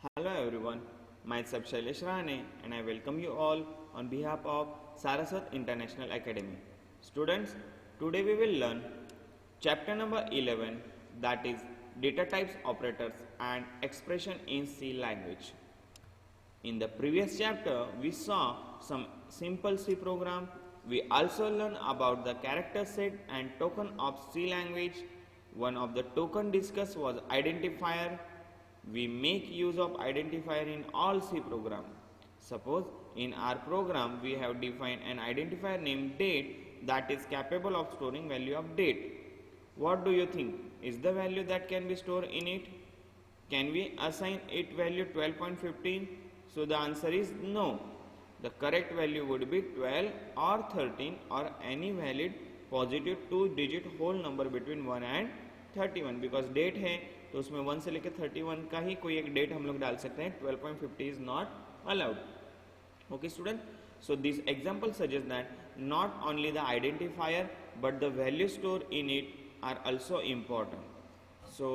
Hello everyone, myself Shailesh Rane and I welcome you all on behalf of Saraswat International Academy. Students, today we will learn chapter number 11, that is data types, operators and expression in C language. In the previous chapter, we saw some simple C program. We also learned about the character set and token of C language. One of the token discussed was identifier. We make use of identifier in all C program. Suppose in our program we have defined an identifier named date that is capable of storing value of date. What do you think? Is the value that can be stored in it? Can we assign it value 12.15? So the answer is no. The correct value would be 12 or 13 or any valid positive 2 digit whole number between 1 and 31 because date है तो उसमें 1 से लेकर 31 का ही कोई एक date हम लोग डाल सकते हैं. 12.50 is not allowed. Okay student, so this example suggests that not only the identifier but the value stored in it are also important. So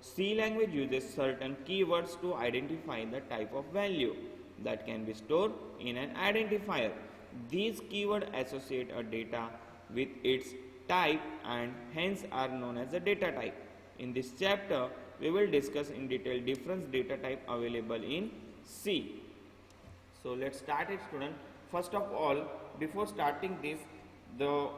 C language uses certain keywords to identify the type of value that can be stored in an identifier. These keywords associate a data with its type and hence are known as a data type. In this chapter, we will discuss in detail different data type available in C. So let's start it student. First of all, before starting this, the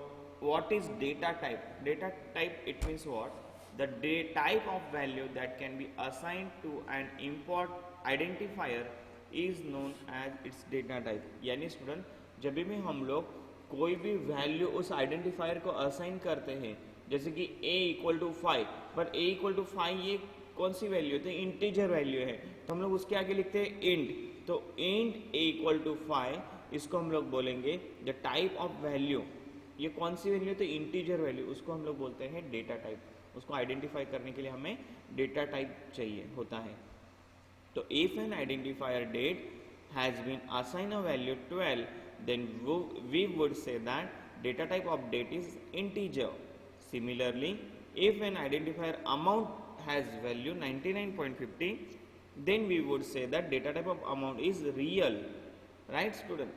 what is data type? Data type, it means what? The type of value that can be assigned to an import identifier is known as its data type. यानी student जब भी हम लोग कोई भी value उस identifier को assign करते हैं, जैसे कि a इक्वल टू 5, पर a इक्वल टू 5 ये कौन सी वैल्यू है? तो इंटीजर वैल्यू है, तो हम लोग उसके आगे लिखते हैं इंट. तो इंट a इक्वल टू 5, इसको हम लोग बोलेंगे द टाइप ऑफ वैल्यू. ये कौन सी वैल्यू? तो इंटीजर वैल्यू, उसको हम लोग बोलते हैं डेटा टाइप. उसको आइडेंटिफाई करने के लिए हमें डेटा टाइप चाहिए होता है. तो if an identifier that has been assign a value 12, then we would say that data type of date is integer. Similarly, if an identifier amount has value 99.50, then we would say that data type of amount is real. Right student?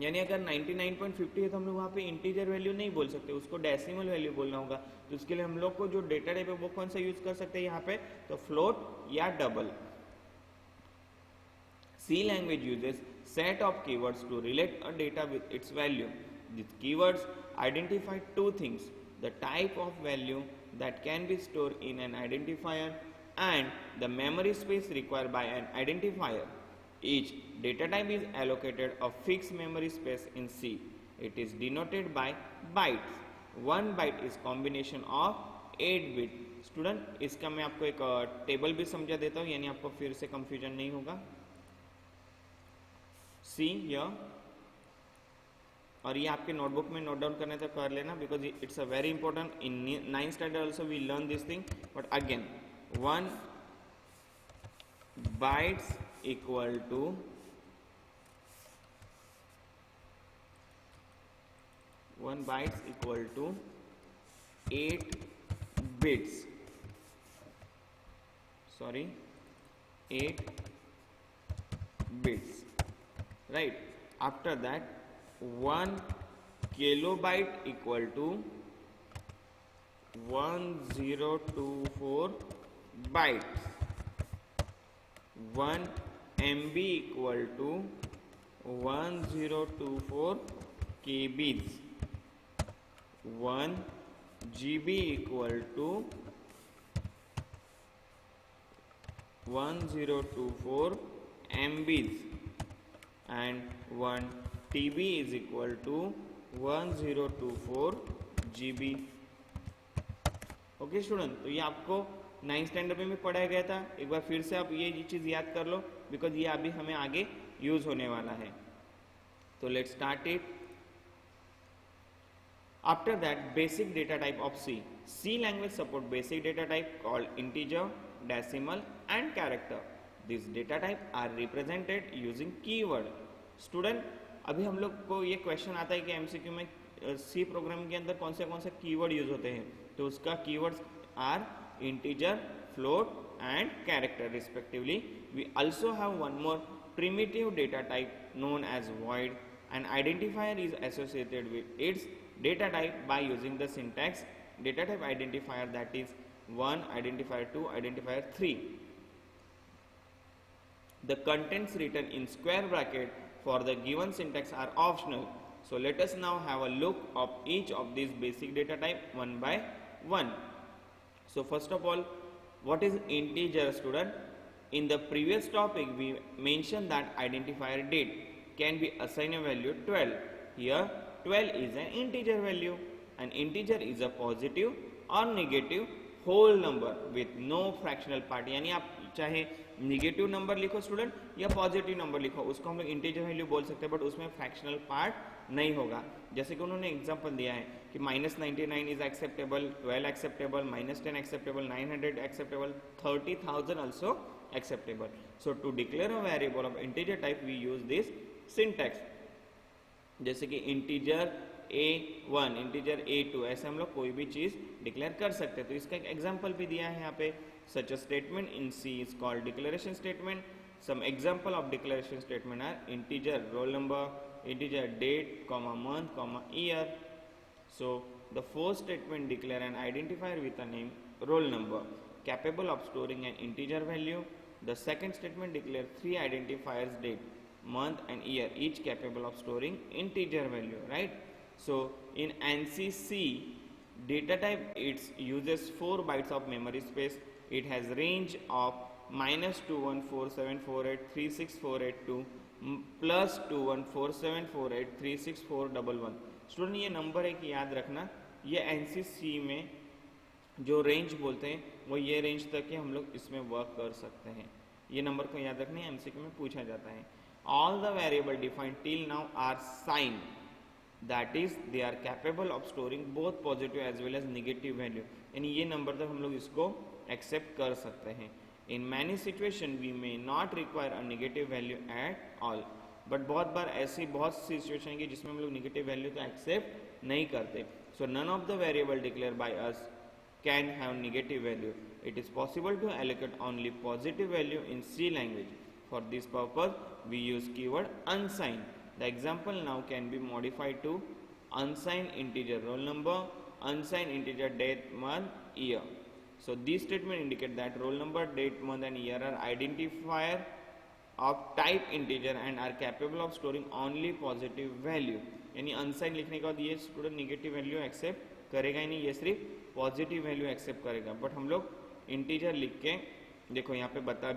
यानी अगर 99.50 है तो हम लोग वहाँ पे integer value नहीं बोल सकते, उसको डेसिमल वैल्यू बोलना होगा. तो उसके लिए हम लोग को जो डेटा टाइप है वो कौन सा यूज कर सकते हैं यहाँ पे? तो फ्लोट या double. C language uses set of keywords to relate a data with its value. These keywords identify two things: the type of value that can be stored in an identifier and the memory space required by an identifier. Each data type is allocated a fixed memory space in C. It is denoted by bytes. One byte is combination of 8 bit. Student इसका मैं आपको एक table भी समझा देता हूँ, यानी आपको फिर से कंफ्यूजन नहीं होगा. सी here, और ये आपके नोटबुक में नोट डाउन करने तक कर लेना because it's a very important. In 9th standard also we learn this thing, but again 1 bytes equal to 1 bytes equal to 8 bits. Sorry, 8 bits. Right. After that, 1 kilobyte equal to 1024 bytes. 1 MB equal to 1024 KBs. 1 GB equal to 1024 MBs. And 1 TB is equal to 1024 GB. Okay student, तो ये आपको 9th standard में पढ़ाया गया था. एक बार फिर से आप ये चीज़ याद कर लो बिकॉज ये अभी हमें आगे यूज होने वाला है. तो let's start it. After that, basic data type of C. C language support basic data type called integer, decimal and character. This data type are represented using keyword. Student, अभी हम लोग को ये क्वेश्चन आता है कि एमसीक्यू में C program के अंदर कौन से कीवर्ड यूज होते हैं. तो उसका keywords are integer, float and character respectively. We also have one more primitive data type known as void. An identifier is associated with its data type by using the syntax data type identifier, that is 1, identifier 2, identifier 3. The contents written in square bracket for the given syntax are optional. So let us now have a look of each of these basic data type one by one. So first of all, what is integer, student? In the previous topic we mentioned that identifier date can be assigned a value 12. Here 12 is an integer value. An integer is a positive or negative whole number with no fractional part. यानी आप चाहे negative number लिखो student या positive number लिखो, उसको हम लोग integer value बोल सकते हैं, बट उसमें फ्रैक्शनल पार्ट नहीं होगा. जैसे कि उन्होंने एग्जांपल दिया है कि -99 is acceptable, 12 acceptable, -10 acceptable, 900 acceptable, 30,000 also acceptable. So to declare a variable of integer type we use this syntax. जैसे कि इंटीजर a1, इंटीजर a2, ऐसे हम लोग कोई भी चीज डिक्लेयर कर सकते हैं. तो इसका एक एग्जांपल भी दिया है यहाँ पे. Such a statement in C is called declaration statement. Some example of declaration statement are integer roll number, integer date, comma month, comma year. So the first statement declare an identifier with a name roll number capable of storing an integer value. The second statement declare 3 identifiers date, month and year, each capable of storing integer value, right? So in ANSI C data type, it uses 4 bytes of memory space. It has range of -2147483648 +214748364111. Student ये number है कि याद रखना, ये NCC में जो range बोलते हैं वो ये रेंज तक के हम लोग इसमें वर्क कर सकते हैं. ये नंबर को याद रखना है, एमसीक्यू में पूछा जाता है. All the variable defined till now are sign, that is they are capable of storing both positive as well as negative value. यानी ये नंबर तक हम लोग इसको एक्सेप्ट कर सकते हैं. In many situation we may not require a negative value at all, but बहुत बार ऐसी बहुत सी सिचुएशन है कि जिसमें हम लोग नेगेटिव वैल्यू तो एक्सेप्ट नहीं करते. So none of the variable declare by us can have negative value. It is possible to allocate only positive value in C language. For this purpose, we use keyword unsigned. The example now can be modified to unsigned integer roll number, unsigned integer date, month, year. So these statements indicate that roll number, date, month and year are identifier of type integer and are capable of storing only positive value. यानी unsigned लिखने के बाद ये student negative value accept करेगा ही नहीं, ये सिर्फ positive value accept करेगा. बट हम लोग इंटीजर लिख के देखो यहाँ पे बताया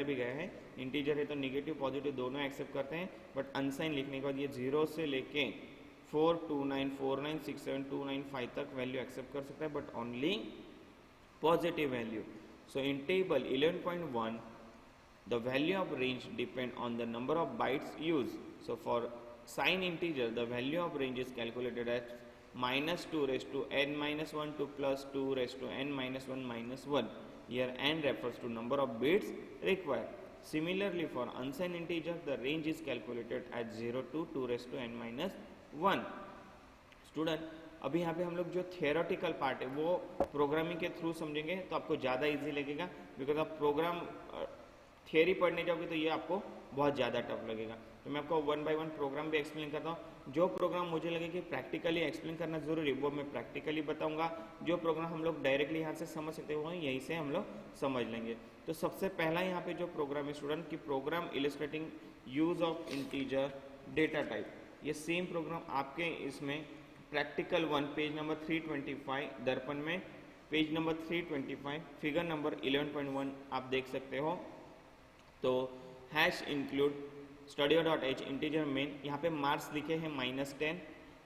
भी गया है, इंटीजर है तो नेगेटिव पॉजिटिव दोनों एक्सेप्ट करते हैं. बट अनसाइन लिखने के बाद ये 0 से लेके 429496729 तक वैल्यू एक्सेप्ट कर सकता है, but only positive value. So in table 11.1 the value of range depend on the number of bytes use. So for sign integer the value of range is calculated at -2 raised to n-1 to +2 raised to n-1 Here n refers to number of bits required. Similarly, for unsigned integer, the range is calculated at 0 to 2 raised to n-1. Student अभी यहाँ पे हम लोग जो theoretical part है वो programming के through समझेंगे तो आपको ज़्यादा इजी लगेगा, बिकॉज आप प्रोग्राम थियोरी पढ़ने जाओगे तो ये आपको बहुत ज़्यादा टफ लगेगा. तो मैं आपको 1 बाय 1 प्रोग्राम भी एक्सप्लेन करता हूँ. जो प्रोग्राम मुझे लगे कि प्रैक्टिकली एक्सप्लेन करना जरूरी है वो मैं प्रैक्टिकली बताऊंगा. जो प्रोग्राम हम लोग डायरेक्टली यहाँ से समझ सकते हो यहीं से हम लोग समझ लेंगे. तो सबसे पहला यहाँ पे जो प्रोग्राम है स्टूडेंट की program illustrating use of integer data type, ये सेम प्रोग्राम आपके इसमें प्रैक्टिकल 1 पेज नंबर 325 दर्पण में पेज नंबर 325 फिगर नंबर 11.1 आप देख सकते हो. तो hash include studio.h integer main, यहाँ पे मार्क्स लिखे हैं -10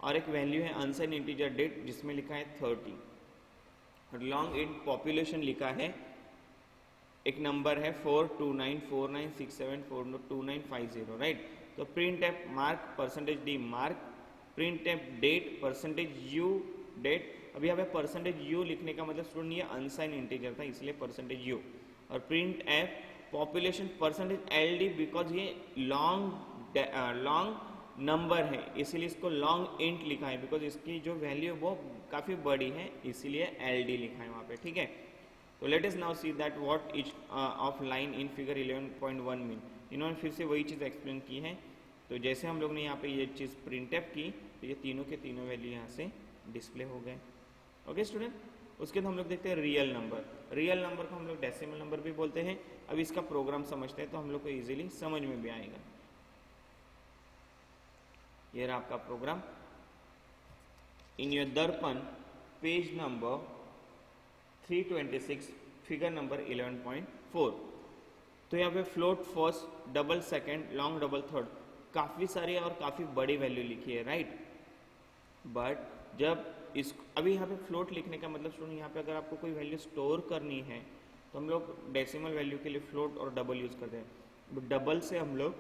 और एक वैल्यू है अनसाइन इंटीजर डेट जिसमें लिखा है 30. लॉन्ग इंट पॉपुलेशन लिखा है, एक नंबर है 4294967422950, राइट. तो print F mark %d mark, printf that %u that. अभी यहाँ पे %u लिखने का मतलब स्टूडेंट ये अनसाइन इंटीजर था इसलिए %u. और print F population %LD because ये लॉन्ग नंबर है इसीलिए इसको लॉन्ग इंट लिखा है, बिकॉज इसकी जो वैल्यू वो काफ़ी बड़ी है इसीलिए LD लिखा है वहाँ पे, ठीक है. तो let us now see that what each of line in figure 11.1 mean. इन्होंने फिर से वही चीज़ एक्सप्लेन की है। तो जैसे हम लोग ने यहाँ पे ये चीज़ प्रिंटफ की तो ये तीनों के तीनों वैल्यू यहाँ से डिस्प्ले हो गए। ओके स्टूडेंट, उसके बाद हम लोग देखते हैं रियल नंबर। रियल नंबर को हम लोग डेसिमल नंबर भी बोलते हैं। अब इसका प्रोग्राम समझते हैं तो हम लोग को इजीली समझ में भी आएगा। ये रहा आपका programme. In your Darpan page number 326 figure number 11.4। तो यहाँ पे float first, double second, long double third, काफ़ी सारी और काफ़ी बड़ी वैल्यू लिखी है, राइट। बट जब इस अभी यहाँ पे फ्लोट लिखने का मतलब स्टूडेंट, यहाँ पे अगर आपको कोई वैल्यू स्टोर करनी है तो हम लोग डेसिमल वैल्यू के लिए फ्लोट और डबल यूज़ करते हैं। डबल से हम लोग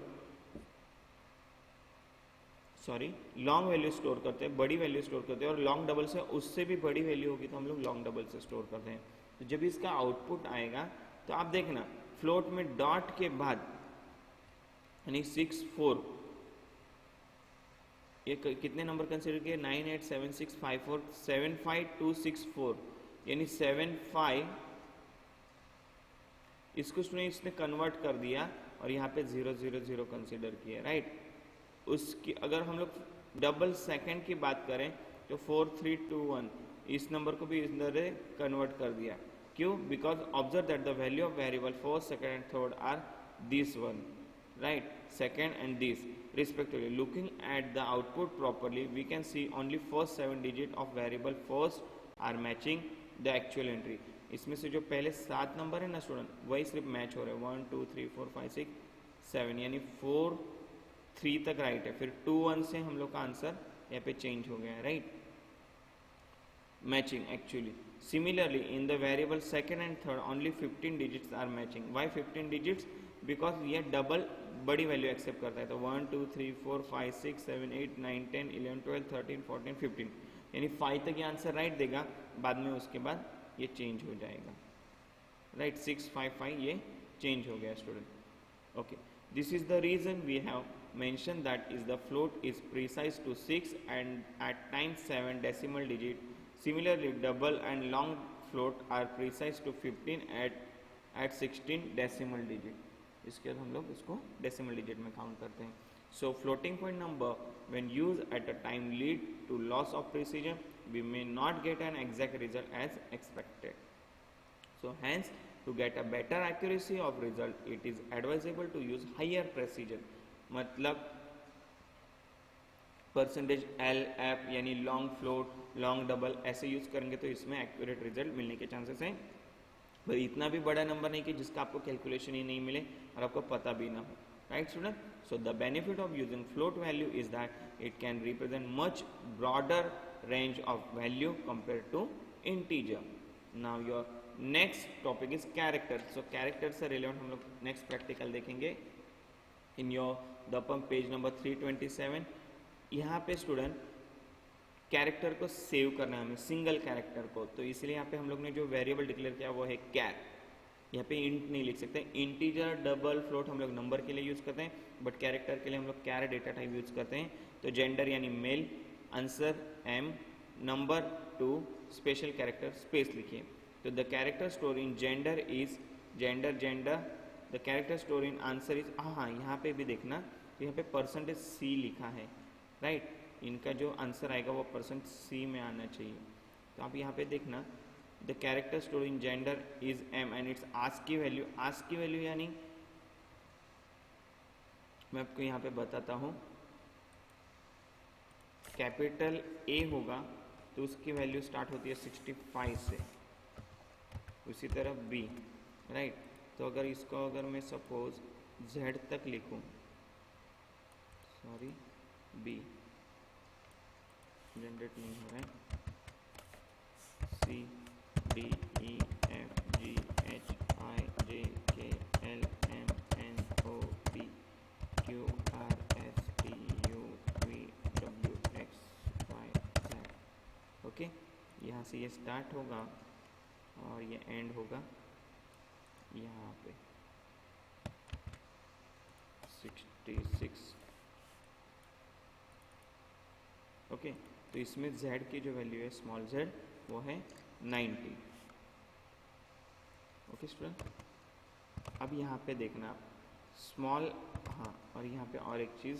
लॉन्ग वैल्यू स्टोर करते हैं, बड़ी वैल्यू स्टोर करते हैं, और लॉन्ग डबल से उससे भी बड़ी वैल्यू होगी तो हम लोग लॉन्ग डबल से स्टोर करते हैं। तो जब इसका आउटपुट आएगा तो आप देखना फ्लोट में डॉट के बाद यानी 64, ये कितने नंबर कंसिडर किए 987654 75264 यानी 75, इसको इसने कन्वर्ट कर दिया और यहाँ पे 000 कंसिडर किया, राइट। उसकी अगर हम लोग डबल सेकेंड की बात करें तो 4321 इस नंबर को भी इधर कन्वर्ट कर दिया। क्यों? Because observe that the value of variable first, second and third are this one, right, second and this respectively. Looking at the output properly, we can see only first 7 digit of variable first are matching the actual entry. इसमें से जो पहले 7 number है ना student, वही सिर्फ match हो रहे हैं, 1 2 3 4 5 6 7, यानी 4 3 तक राइट है। फिर 2 1 से हम लोग का आंसर यहाँ पे चेंज हो गया है, right, matching actually. Similarly, in the variable second and third, only 15 digits are matching. Why 15 digits? Because ये डबल बड़ी वैल्यू एक्सेप्ट करता है। तो 1 2 3 4 5 6 7 8 9 10 11 12 13 14 15 यानी 5 तक ये आंसर राइट देगा, बाद में उसके बाद ये चेंज हो जाएगा, राइट। 6 5 5 ये चेंज हो गया student. Okay, this is the reason we have mentioned that is the float is precise to 6 and at times 7 decimal digit. Similarly, double and long float are precise to 15 at 16 decimal digit. इसके बाद हम लोग इसको decimal digit में count करते हैं। So floating point number when use at a time lead to loss of precision, we may not get an exact result as expected. So hence to get a better accuracy of result it is advisable to use higher precision, मतलब percentage L F यानी long float, long double ऐसे use करेंगे तो इसमें accurate result मिलने के chances हैं। पर इतना भी बड़ा नंबर नहीं कि जिसका आपको कैलकुलेशन ही नहीं मिले और आपको पता भी ना हो, right student. So the benefit of using float value is that it can represent much broader range of value compare to integer. Now your next topic is character. So character से relevant हम लोग next practical देखेंगे in your Darpan page number 327। यहाँ पे student character को save करना है हमें, सिंगल कैरेक्टर को, तो इसलिए यहाँ पे हम लोग ने जो वेरिएबल डिक्लेयर किया वो है कैर। यहाँ पे इंट नहीं लिख सकते, इंटीजर डबल फ्लोट हम लोग नंबर के लिए यूज़ करते हैं, बट कैरेक्टर के लिए हम लोग कैर डेटा टाइप यूज़ करते हैं। तो जेंडर यानी male, answer M, number 2, special character space लिखिए। तो the character store in gender is gender gender, the character store in answer is, हाँ यहाँ पे भी देखना, तो यहाँ पे परसेंटेज सी लिखा है, राइट। इनका जो आंसर आएगा वो परसेंट सी में आना चाहिए। तो आप यहाँ पे देखना the character store in gender is M and it's ASCII value, ASCII value यानी मैं आपको यहाँ पे बताता हूँ, कैपिटल ए होगा तो उसकी वैल्यू स्टार्ट होती है 65 से, उसी तरह बी, राइट। तो अगर इसको अगर मैं सपोज जेड तक लिखूँ, सॉरी बी जनरेट नहीं हो रहा है, C D E F G H I J K L M N O P Q R S T U V W X Y Z. Okay, यहाँ से ये स्टार्ट होगा और ये एंड होगा यहाँ पे 66। ओके, तो इसमें z की जो वैल्यू है स्मॉल z वो है 90। ओके स्टूडेंट, अब यहाँ पे देखना स्मॉल, हाँ और यहाँ पे और एक चीज़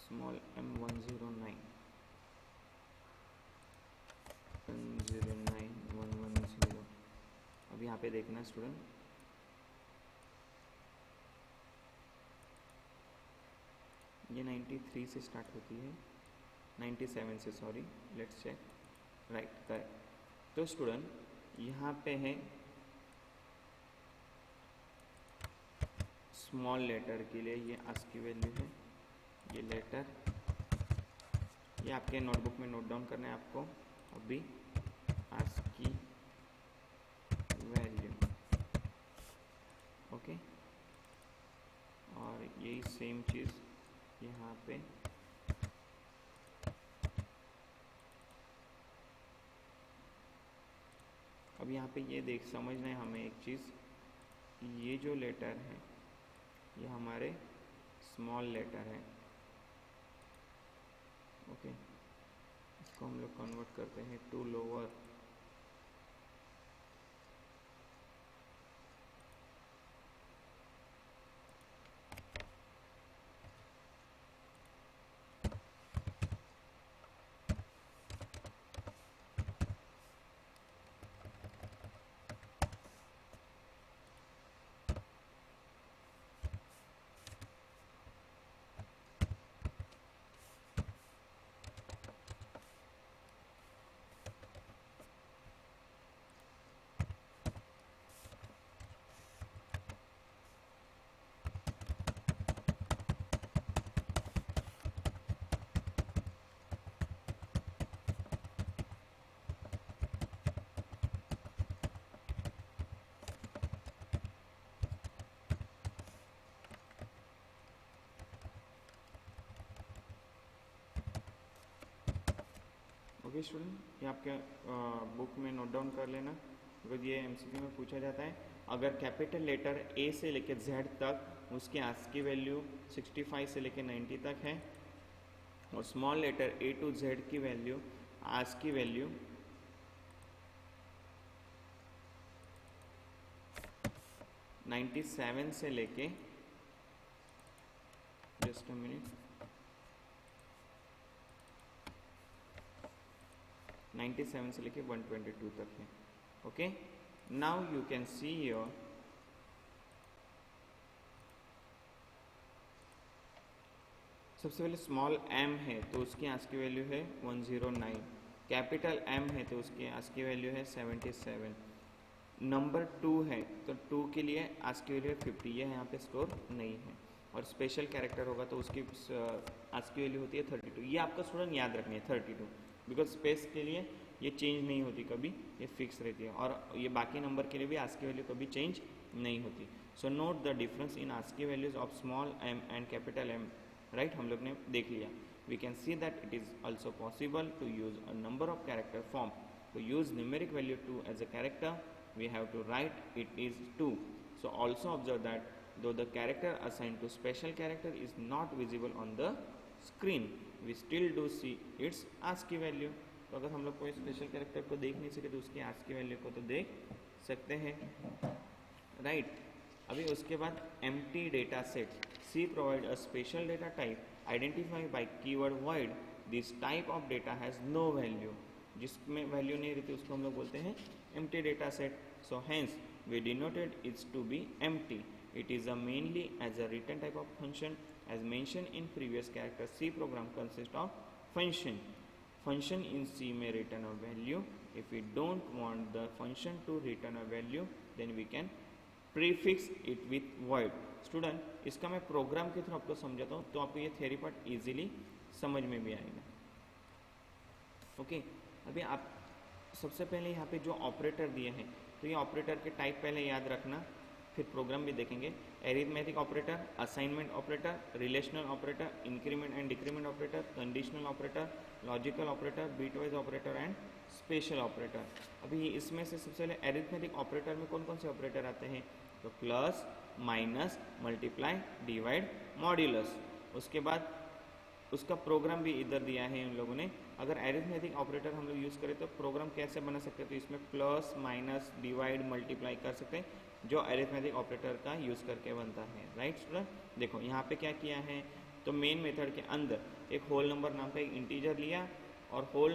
स्मॉल M109 109 अब यहाँ पे देखना स्टूडेंट, ये 93 से स्टार्ट होती है, 97 से, sorry, let's check, right correct. तो स्टूडेंट यहाँ पे है स्मॉल लेटर के लिए ये ASCII वैल्यू है, ये लेटर, ये आपके नोटबुक में नोट डाउन करना है आपको अभी, ASCII वैल्यू, ओके। और यही सेम चीज़ यहाँ पे अब यहाँ पे ये देख समझना है हमें एक चीज़, ये जो लेटर है ये हमारे स्मॉल लेटर है, ओके। इसको हम लोग कन्वर्ट करते हैं टू लोअर, ओके स्टूडेंट, ये आपके बुक में नोट डाउन कर लेना, बिकॉज ये MCQ में पूछा जाता है। अगर कैपिटल लेटर A से लेकर Z तक उसकी ASCII वैल्यू 65 से लेकर 90 तक है, और small letter A to Z की वैल्यू ASCII वैल्यू 97 से लेके, जस्ट अ मिनट, 97 से लेके 122 तक है, okay. Now you can see your सबसे पहले स्मॉल m है तो उसकी ASCII वैल्यू है 109, कैपिटल M है तो उसकी ASCII वैल्यू है 77, नंबर 2 है तो 2 के लिए ASCII वैल्यू है 50, ये यहाँ पे स्टोर नहीं है, और स्पेशल कैरेक्टर होगा तो उसकी ASCII वैल्यू होती है 32। ये आपका स्टूडेंट याद रखनी है 32, बिकॉज स्पेस के लिए ये चेंज नहीं होती कभी, ये फिक्स रहती है, और ये बाकी नंबर के लिए भी ASCII वैल्यू कभी चेंज नहीं होती। So note the difference in ASCII values of small m and capital M, right, हम लोग ने देख लिया। We can see that it is also possible to use a number of character form, to use numeric value 2 as a character we have to write it is 2. So also observe that though the character assigned to special character is not visible on the screen, we still do see its ASCII value. तो अगर हम लोग कोई special character को देख नहीं सके तो उसकी ASCII वैल्यू को तो देख सकते हैं, राइट। अभी उसके बाद empty data set, C provide a special data type identified by keyword void. This type of data has no value. जिसमें वैल्यू नहीं रहती उसको हम लोग बोलते हैं empty data set. So hence we denoted it to be empty. It is a mainly as a written type of function. As mentioned in previous character, C program consists of function. Function in C may return a value. If we don't want the function to return a value, then we can prefix it with void. Student इसका मैं programme के through आपको समझाता हूँ तो आपको ये theory part easily समझ में भी आएगा, ओके। अभी आप सबसे पहले यहाँ पे जो ऑपरेटर दिए हैं तो ये ऑपरेटर के टाइप पहले याद रखना, फिर प्रोग्राम भी देखेंगे। Arithmetic operator, assignment operator, relational operator, increment and decrement operator, conditional operator, logical operator, bitwise operator and special operator. अभी इसमें से सबसे पहले एरिथमेटिक ऑपरेटर में कौन कौन से ऑपरेटर आते हैं, तो plus, minus, multiply, divide, modulus. उसके बाद उसका प्रोग्राम भी इधर दिया है इन लोगों ने। अगर अरिथमेटिक ऑपरेटर हम लोग यूज़ करें तो प्रोग्राम कैसे बना सकते हैं, तो इसमें प्लस माइनस डिवाइड मल्टीप्लाई कर सकते हैं, जो अरिथमेटिक ऑपरेटर का यूज़ करके बनता है। राइट स्टूडेंट, देखो यहाँ पे क्या किया है, तो मेन मेथड के अंदर एक होल नंबर नाम का एक इंटीजर लिया और होल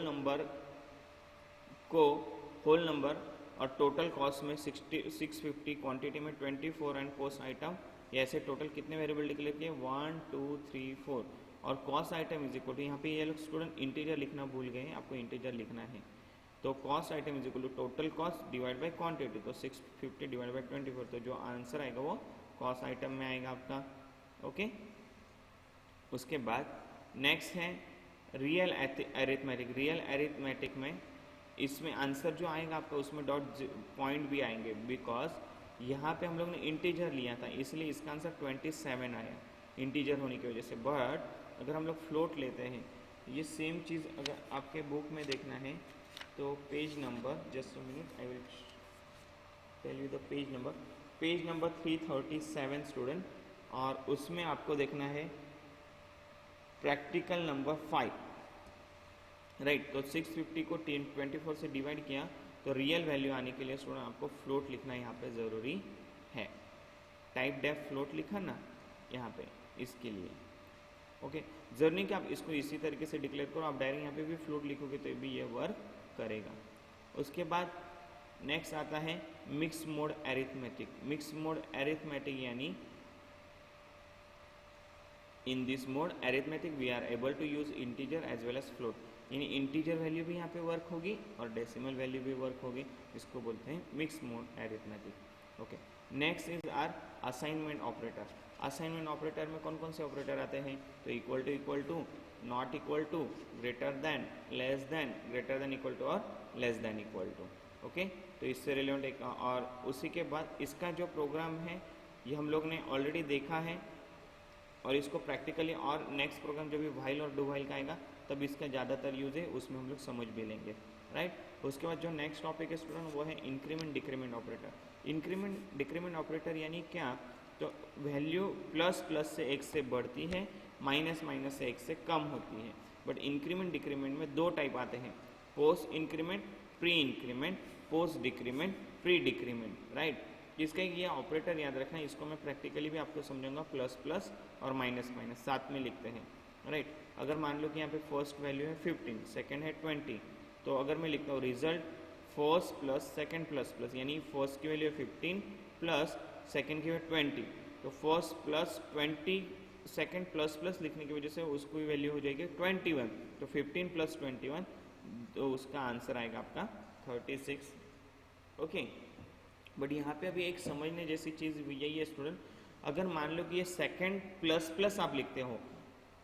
नंबर और टोटल कॉस्ट में 650, क्वांटिटी में 24 एंड पोस्ट आइटम, ये ऐसे टोटल कितने वेरिएबल डिक्लेयर किए 1 2 3 4 और cost item is equal to, यहाँ पे ये लोग स्टूडेंट इंटीजर लिखना भूल गए हैं, आपको इंटीजर लिखना है। तो cost item is equal to total cost divide by quantity, तो 650 डिवाइड बाई 24, तो जो आंसर आएगा वो कॉस्ट आइटम में आएगा आपका। ओके, उसके बाद नेक्स्ट है रियल अरिथमेटिक। रियल अरिथमेटिक में इसमें आंसर जो आएगा आपका उसमें डॉट पॉइंट भी आएंगे, बिकॉज यहाँ पे हम लोग ने इंटीजर लिया था इसलिए इसका आंसर 27 आया इंटीजर होने की वजह से। बट अगर हम लोग फ्लोट लेते हैं, ये सेम चीज़ अगर आपके बुक में देखना है तो page number, just a minute I will tell you the page number 337 student, और उसमें आपको देखना है प्रैक्टिकल नंबर 5। राइट, तो 650 को 24 से डिवाइड किया तो रियल वैल्यू आने के लिए स्टूडेंट आपको फ्लोट लिखना यहाँ पे ज़रूरी है। टाइप डेफ फ्लोट लिखा ना यहाँ पे इसके लिए। ओके, जरूरी नहीं कि आप इसको इसी तरीके से डिक्लेयर करो, आप डायरेक्ट यहाँ पे भी फ्लोट लिखोगे तो भी ये वर्क करेगा। उसके बाद नेक्स्ट आता है mix mode arithmetic. Mix mode arithmetic यानी in this mode arithmetic we are able to use integer as well as float, यानी इंटीजर वैल्यू भी यहाँ पे वर्क होगी और डेसिमल वैल्यू भी वर्क होगी, इसको बोलते हैं mix mode arithmetic. Okay, next is our assignment operator. Assignment operator में कौन कौन से ऑपरेटर आते हैं, तो equal to, not equal to, greater than, less than, greater than equal to और less than equal to. Okay, तो इससे रिलेवेंट एक, और उसी के बाद इसका जो प्रोग्राम है ये हम लोग ने ऑलरेडी देखा है और इसको प्रैक्टिकली, और नेक्स्ट प्रोग्राम जब भी व्हाइल और डू व्हाइल का आएगा तब इसका ज़्यादातर यूज है, उसमें हम लोग समझ भी लेंगे। राइट, उसके बाद जो नेक्स्ट टॉपिक है स्टूडेंट वो है increment decrement operator. Increment decrement operator यानी क्या, तो वैल्यू प्लस प्लस से एक से बढ़ती है, माइनस माइनस से एक से कम होती है। बट इंक्रीमेंट डिक्रीमेंट में दो टाइप आते हैं, post increment, pre increment, post decrement, pre decrement. Right, इसका ये ऑपरेटर याद रखना, इसको मैं प्रैक्टिकली भी आपको समझाऊंगा, प्लस प्लस और माइनस माइनस साथ में लिखते हैं। राइट, अगर मान लो कि यहाँ पे फर्स्ट वैल्यू है 15, सेकंड है 20, तो अगर मैं लिखता हूँ result first plus second plus plus, यानी फर्स्ट की वैल्यू है 15 प्लस सेकंड की वैल्यू 20, तो first plus 20 second plus plus लिखने की वजह से उसकी वैल्यू हो जाएगी 21, तो 15 प्लस 21, तो उसका आंसर आएगा आपका 36। ओके, बट यहाँ पे अभी एक समझने जैसी चीज़ यही है स्टूडेंट, अगर मान लो कि ये सेकंड प्लस प्लस आप लिखते हो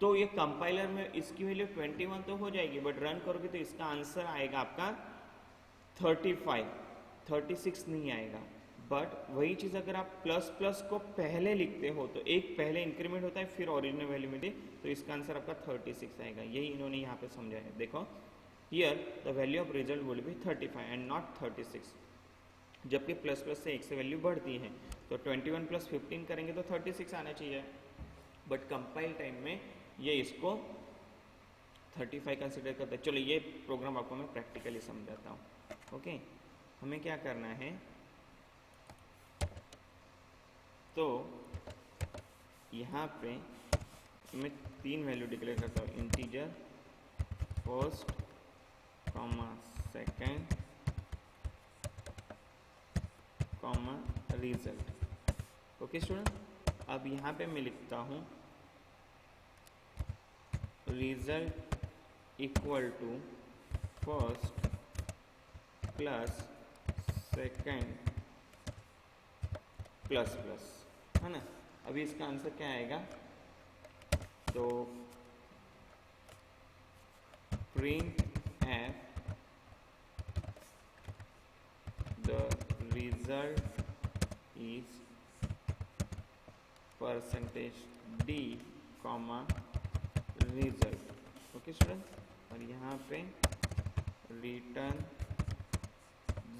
तो ये कंपाइलर में इसकी वैल्यू 21 तो हो जाएगी, बट रन करोगे तो इसका आंसर आएगा आपका 35, 36 नहीं आएगा। बट वही चीज़ अगर आप प्लस प्लस को पहले लिखते हो तो एक पहले इंक्रीमेंट होता है फिर ओरिजिनल वैल्यू में दे, तो इसका आंसर आपका 36 आएगा। यही इन्होंने यहाँ पे समझाया है। देखो here the value of result will be 35 and not 36, जबकि प्लस प्लस से एक से वैल्यू बढ़ती है, तो 21 प्लस 15 करेंगे तो 36 आना चाहिए, बट कंपाइल टाइम में ये इसको 35 कंसिडर करता है। चलो ये प्रोग्राम आपको मैं प्रैक्टिकली समझाता हूँ। ओके, हमें क्या करना है, तो यहाँ पे मैं 3 वैल्यू डिक्लेयर करता हूँ, integer, first, comma second, comma result. Okay student, अब यहाँ पे मैं लिखता हूँ result equal to first plus second plus plus, है ना। अभी इसका आंसर क्या आएगा, तो print f the result is percentage d comma result. Okay student, और यहाँ पे रिटर्न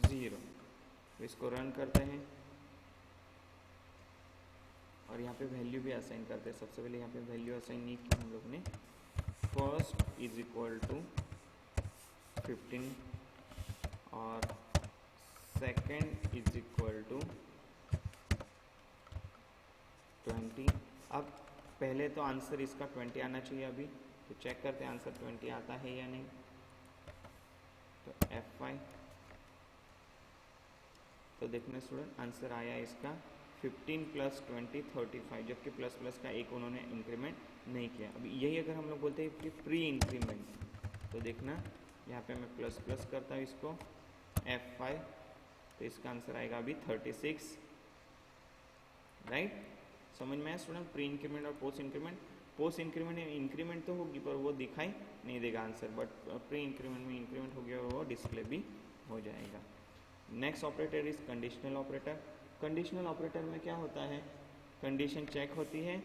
0, इसको रन करते हैं और यहाँ पे वैल्यू भी असाइन करते हैं। सबसे पहले यहाँ पे वैल्यू असाइन नहीं की हम लोग ने, फर्स्ट इज इक्वल टू 15 और सेकेंड इज इक्वल टू 20। अब पहले तो आंसर इसका 20 आना चाहिए अभी, तो चेक करते हैं आंसर 20 आता है या नहीं। तो F5, तो देखना स्टूडेंट आंसर आया इसका 15 प्लस 20 35, जबकि प्लस प्लस का एक उन्होंने इंक्रीमेंट नहीं किया। अभी यही अगर हम लोग बोलते हैं कि प्री इंक्रीमेंट, तो देखना यहाँ पे मैं प्लस प्लस करता हूँ इसको F5, तो इसका आंसर आएगा अभी 36, राइट। समझ में आया स्टूडेंट प्री इंक्रीमेंट और पोस्ट इंक्रीमेंट। पोस्ट इंक्रीमेंट में इंक्रीमेंट तो होगी पर वो दिखाई नहीं देगा आंसर, बट प्री इंक्रीमेंट में इंक्रीमेंट होगी और वो डिस्प्ले भी हो जाएगा। Next operator is conditional operator. Conditional operator में क्या होता है, कंडीशन चेक होती है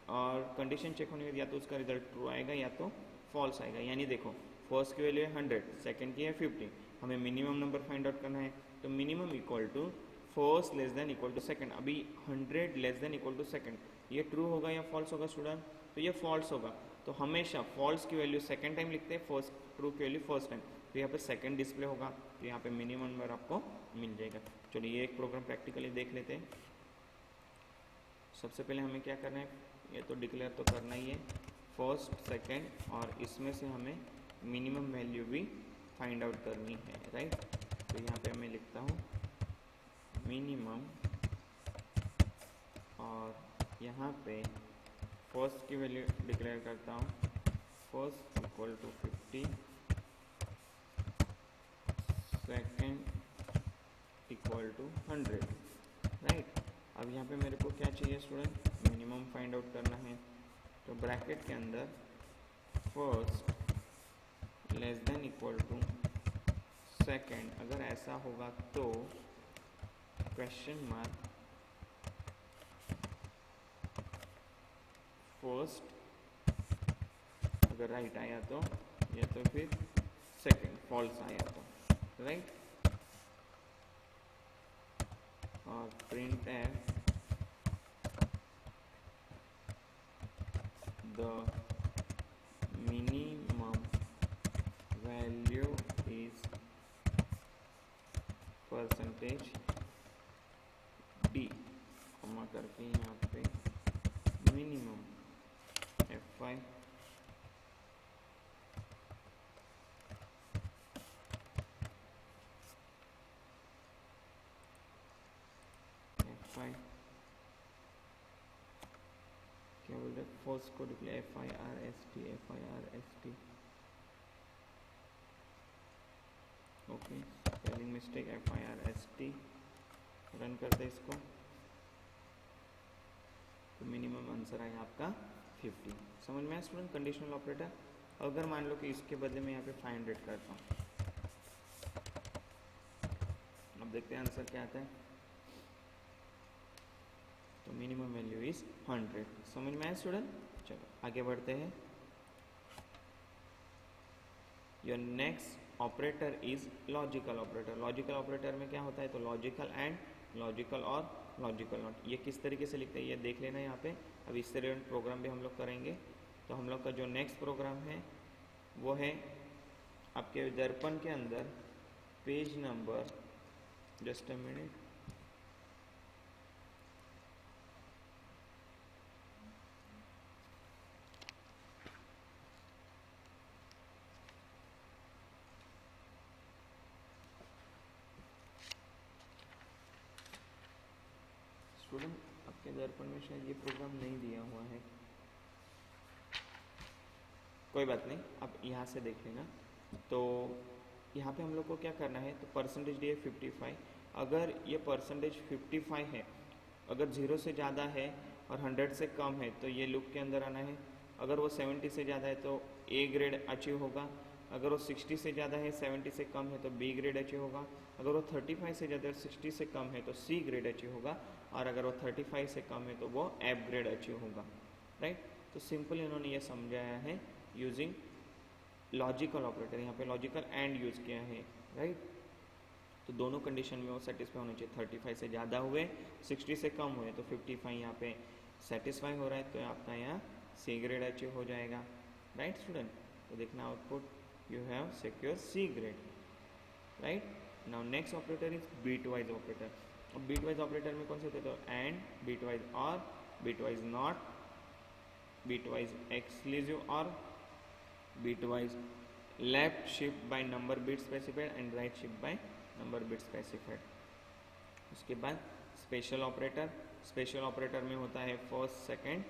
और कंडीशन चेक होने के बाद या तो उसका रिजल्ट ट्रू आएगा या तो फॉल्स आएगा। यानी देखो फर्स्ट की वैल्यू है 100, सेकंड की है 50, हमें मिनिमम नंबर फाइंड आउट करना है, तो minimum equal to first less than equal to second. अभी 100 less than equal to second, ये ट्रू होगा या फॉल्स होगा स्टूडेंट? तो ये फॉल्स होगा। तो हमेशा फॉल्स की वैल्यू सेकंड टाइम लिखते हैं, फर्स्ट ट्रू की वैल्यू फर्स्ट टाइम, तो यहाँ पे सेकंड डिस्प्ले होगा, तो यहाँ पे मिनिमम नंबर आपको मिल जाएगा। चलिए ये एक प्रोग्राम प्रैक्टिकली देख लेते हैं। सबसे पहले हमें क्या करना है, ये तो डिक्लेयर तो करना ही है फर्स्ट सेकंड, और इसमें से हमें मिनिमम वैल्यू भी फाइंड आउट करनी है, राइट। तो यहाँ पे मैं लिखता हूँ मिनिमम, और यहाँ पे फर्स्ट की वैल्यू डिक्लेयर करता हूँ first equal to 50, second equal to 100, right. अब यहाँ पे मेरे को क्या चाहिए स्टूडेंट, मिनिमम फाइंड आउट करना है, तो ब्रैकेट के अंदर first less than equal to second, अगर ऐसा होगा तो क्वेश्चन मार्क फर्स्ट, अगर राइट आया तो, या तो फिर सेकेंड फॉल्स आया तो, राइट। और print f the minimum value is percentage d, comma करके यहाँ पे मिनिमम F5 क्या बोल रहे, फर्स्ट को declare FIRST, okay, spelling mistake FIRST, run करते इसको, तो मिनिमम आंसर आएगा आपका 50। समझ में आया स्टूडेंट कंडीशनल ऑपरेटर। अगर मान लो कि इसके बदले में यहाँ पे 500 करता हूँ, अब देखते हैं आंसर क्या आता है, तो मिनिमम वैल्यू इज 100। समझ में आया स्टूडेंट। चलो आगे बढ़ते हैं। Your next operator is logical operator. Logical operator में क्या होता है, तो लॉजिकल एंड, लॉजिकल और लॉजिकल नॉट, ये किस तरीके से लिखते हैं ये देख लेना यहाँ पे। अब इससे रिलेटेड प्रोग्राम भी हम लोग करेंगे। तो हम लोग का जो नेक्स्ट प्रोग्राम है वो है आपके दर्पण के अंदर page number, just a minute, student आपके दर्पण में शायद ये प्रोग्राम नहीं दिया हुआ है, कोई बात नहीं, आप यहाँ से देख लेना। तो यहाँ पे हम लोग को क्या करना है, तो परसेंटेज डी है 55, अगर ये परसेंटेज 55 है, अगर 0 से ज़्यादा है और 100 से कम है तो ये लूप के अंदर आना है, अगर वो 70 से ज़्यादा है तो ए ग्रेड अचीव होगा, अगर वो 60 से ज़्यादा है 70 से कम है तो बी ग्रेड अचीव होगा, अगर वो 35 से ज़्यादा 60 से कम है तो सी ग्रेड अचीव होगा, और अगर वो 35 से कम है तो वो एफ ग्रेड अचीव होगा, राइट। तो सिंपल इन्होंने ये समझाया है यूजिंग लॉजिकल ऑपरेटर, यहाँ पे लॉजिकल एंड यूज़ किया है, राइट। तो दोनों कंडीशन में वो सेटिस्फाई होने चाहिए, 35 से ज़्यादा हुए, 60 से कम हुए तो 55 यहाँ पे सेटिस्फाई हो रहा है, तो आपका यहाँ सी ग्रेड अचीव हो जाएगा, राइट स्टूडेंट। तो देखना output you have secure C grade, right. Now next operator is bitwise operator. अब बीट वाइज ऑपरेटर में कौन से होते हैं, तो and, bitwise or, bitwise not, bitwise exclusive or, bitwise left shift by number bit specified and right shift by number bit specified. उसके बाद special operator, special operator में होता है फर्स्ट, सेकंड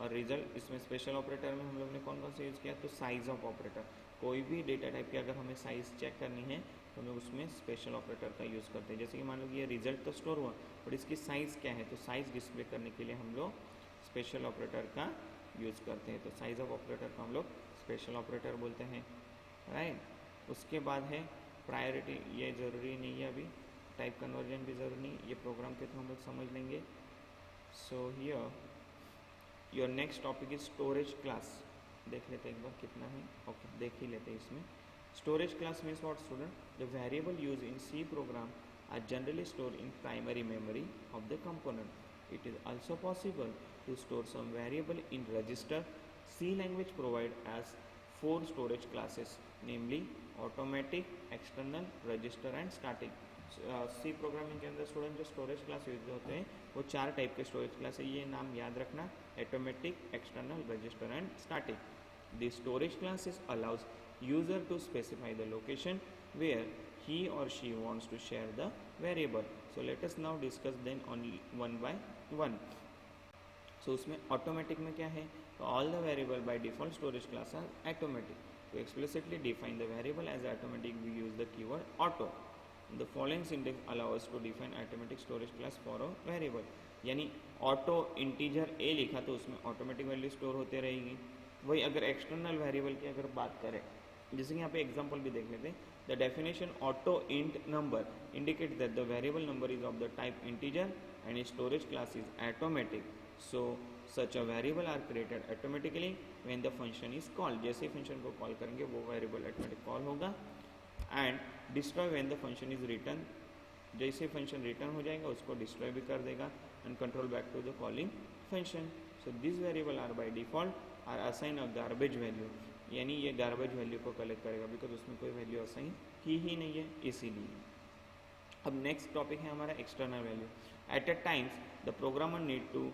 और result. इसमें special operator में हम लोग ने कौन कौन से यूज़ किया, तो साइज ऑफ ऑपरेटर, कोई भी डेटा टाइप की अगर हमें साइज चेक करनी है तो हम लोग उसमें स्पेशल ऑपरेटर का यूज़ करते हैं। जैसे कि मान लो कि ये रिजल्ट तो स्टोर हुआ और इसकी साइज़ क्या है, तो साइज़ डिस्प्ले करने के लिए हम लोग स्पेशल ऑपरेटर का यूज़ करते हैं। तो साइज ऑफ ऑपरेटर को हम लोग स्पेशल ऑपरेटर बोलते हैं, राइट। उसके बाद है प्रायोरिटी, ये ज़रूरी नहीं है अभी, टाइप कन्वर्जन भी ज़रूरी नहीं, ये प्रोग्राम के थ्रू हम लोग समझ लेंगे। So here your next topic is storage class. देख लेते हैं एक बार कितना है, ओके देख ही लेते हैं इसमें। Storage class means what student, the variable use in C program are generally store in primary memory of the component. It is also possible to store some variable in register. C language provide as 4 storage classes, namely automatic, external, register and static. C programming के अंदर student जो storage class use होते हैं वो 4 type के storage class है, ये नाम याद रखना, automatic, external, register and static. The storage classes allows user to specify the location where he or she wants to share the variable. So let us now discuss then only one by one. So उसमें automatic में क्या है, तो all the variable by default storage class are automatic. To explicitly define the variable as automatic, we use the keyword auto. The following syntax allow us to define automatic storage class for a variable. यानी auto integer a लिखा तो उसमें automatic value store होते रहेगी। वही अगर external variable की अगर बात करें, जैसे कि यहाँ पे एग्जांपल भी देख लेते हैं, the definition auto int number indicate that the variable number is of the type integer and storage class is automatic. So such a variable are created automatically when the function is called. जैसे function को call करेंगे वो variable automatic call होगा। And destroy when the function is return, जैसे function return हो जाएगा उसको destroy भी कर देगा and control back to the calling function. So this variable are by default are assign a garbage value, यानी ये गार्बेज वैल्यू को कलेक्ट करेगा बिकॉज उसमें कोई वैल्यू असाइन की ही नहीं है इसीलिए। अब नेक्स्ट टॉपिक है हमारा external value. At a times the programmer need to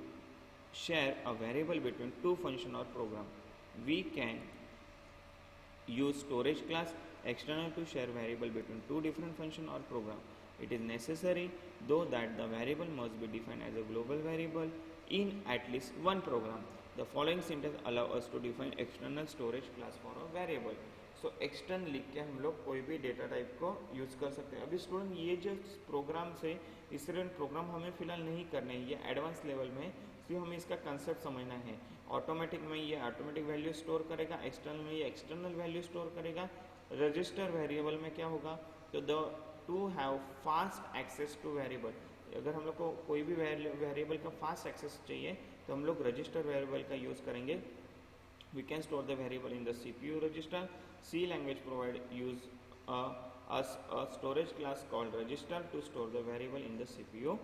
share a variable between 2 function और program. We can use storage class external to share variable between 2 different function or program. It is necessary though that the variable must be defined as a global variable in at least one program. The following syntax allow us to define external storage class for a variable. So external लिख के हम लोग कोई भी data type को use कर सकते हैं। अभी स्टूडेंट ये जो प्रोग्राम से इसलिए प्रोग्राम हमें फिलहाल नहीं करने हैं, ये एडवांस लेवल में, इसलिए हमें इसका कंसेप्ट समझना है। ऑटोमेटिक में ये ऑटोमेटिक वैल्यू स्टोर करेगा, एक्सटर्नल में ये एक्सटर्नल वैल्यू स्टोर करेगा, रजिस्टर वेरिएबल में क्या होगा, तो the to have fast access to variable. अगर हम लोग को कोई भी वेरिएबल का फास्ट एक्सेस चाहिए तो हम लोग रजिस्टर वेरिएबल का यूज करेंगे। We can store the variable in the CPU register. C language provide use a storage class called register to store the variable in the CPU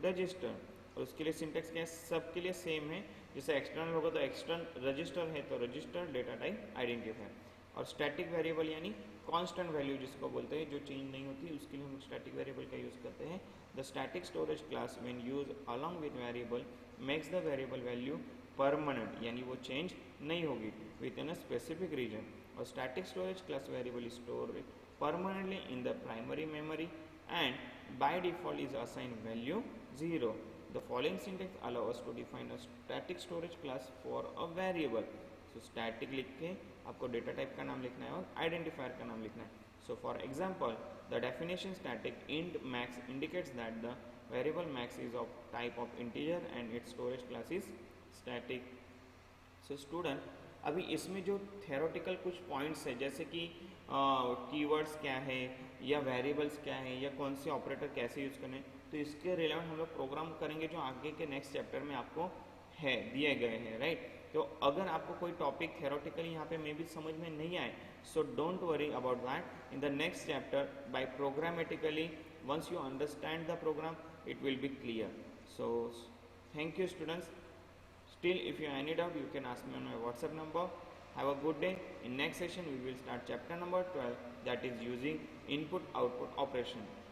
register. और उसके लिए syntax क्या है, सबके लिए सेम है। जैसे एक्सटर्नल होगा तो एक्सटर्नल, रजिस्टर है तो रजिस्टर डेटा टाइप आइडेंटिफायर, और स्टैटिक वेरिएबल यानी कांस्टेंट वैल्यू जिसको बोलते हैं जो चेंज नहीं होती, उसके लिए हम स्टैटिक वेरिएबल का यूज करते हैं। The static storage class when use along with variable makes the variable value permanent, यानी वो चेंज नहीं होगी within a specific region. और static storage class variable is store permanently in the primary memory and by default is assign value 0. The following syntax allow us to define a static storage class for a variable. So static लिख के आपको data type का नाम लिखना है और identifier का नाम लिखना है। So for example, the definition static int max indicates that the variable max is of type of integer and its storage class is static. So student, अभी इसमें जो थेरोटिकल कुछ पॉइंट्स है जैसे कि कीवर्ड्स क्या है या वेरिएबल्स क्या है या कौन से ऑपरेटर कैसे यूज करने, तो इसके रिलेवेंट हम लोग प्रोग्राम करेंगे जो आगे के नेक्स्ट चैप्टर में आपको है दिए गए हैं, राइट। तो अगर आपको कोई टॉपिक थेरोटिकली यहाँ पे मे भी समझ में नहीं आए, so don't worry about that. In the next chapter by programmatically once you understand the program it will be clear. So thank you students. Still, if you have any doubt, you can ask me on my WhatsApp number. Have a good day. In next session we will start chapter number 12, that is using input output operation.